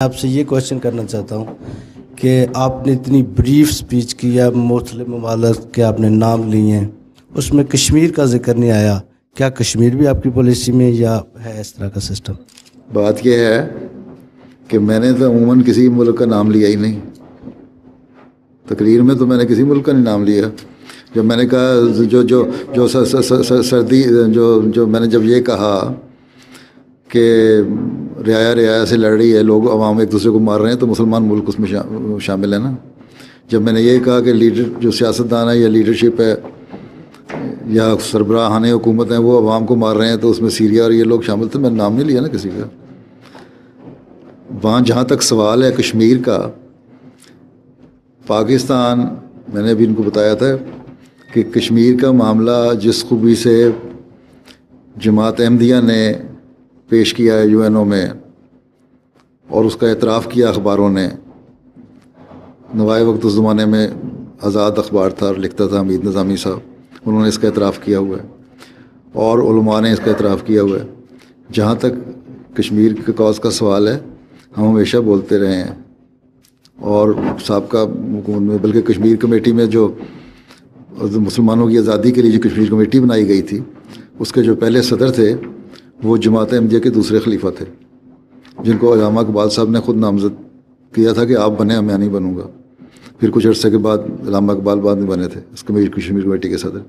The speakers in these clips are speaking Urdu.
آپ سے یہ کوشچن کرنا چاہتا ہوں کہ آپ نے اتنی بریف سپیچ کی ہے، مختلف ممالک کے آپ نے نام لیے ہیں، اس میں کشمیر کا ذکر نہیں آیا. کیا کشمیر بھی آپ کی پالیسی میں یا ہے اس طرح کا سسٹم؟ بات یہ ہے کہ میں نے تو عموماً کسی ملک کا نام لیا ہی نہیں. تقریر میں تو میں نے کسی ملک کا نہیں نام لیا. جب میں نے کہا جو سردی جو میں نے جب یہ کہا کہ رعایا سے لڑ رہی ہے، لوگ عوام ایک دوسرے کو مار رہے ہیں، تو مسلمان ملک اس میں شامل ہے نا. جب میں نے یہ کہا کہ لیڈر جو سیاستدان ہے یا لیڈرشپ ہے یا سربراہان حکومت ہیں وہ عوام کو مار رہے ہیں، تو اس میں سیریا اور یہ لوگ شامل تھے. میں نے نام نہیں لیا نا کسی کا. وہاں جہاں تک سوال ہے کشمیر کا، پاکستان، میں نے ابھی ان کو بتایا تھا کہ کشمیر کا معاملہ جس خوبی سے جماعت احمدیہ نے پیش کیا ہے UN میں اور اس کا اعتراف کیا اخباروں نے. نوائے وقت اس زمانے میں آزاد اخبار تھا اور لکھتا تھا حمید نظامی صاحب، انہوں نے اس کا اعتراف کیا ہوا ہے اور علماء نے اس کا اعتراف کیا ہوا ہے. جہاں تک کشمیر کے کاز کا سوال ہے، ہم ہمیشہ بولتے رہے ہیں. اور سابقہ حکومت میں، بلکہ کشمیر کمیٹی میں جو مسلمانوں کی آزادی کے لیے جو کشمیر کمیٹی بنائی گئی تھی، اس کے جو پہلے صدر تھے وہ جماعت احمدیہ کے دوسرے خلیفہ تھے، جن کو علامہ اقبال صاحب نے خود نامزد کیا تھا کہ آپ بنے، میں نہیں بنوں گا. پھر کچھ عرصے کے بعد علامہ اقبال بعد میں بنے تھے اس کشمیر کمیٹی کے صدر.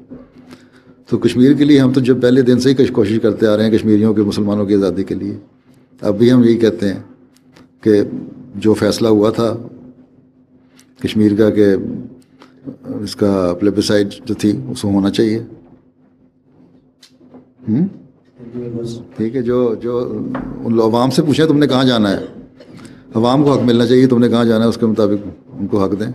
تو کشمیر کے لیے ہم تو جب پہلے دن سے ہی کوشش کرتے آ رہے ہیں کشمیریوں کے، مسلمانوں کی آزادی کے لیے. اب بھی ہم یہی کہتے ہیں کہ جو فیصلہ ہوا تھا کشمیر کا کہ اس کا پلیبیسائڈ جو تھی اس کو ہونا چاہیے. ٹھیک ہے. جو ان عوام سے پوچھیں تم نے کہاں جانا ہے، عوام کو حق ملنا چاہیے، تم نے کہاں جانا ہے اس کے مطابق ان کو حق دیں.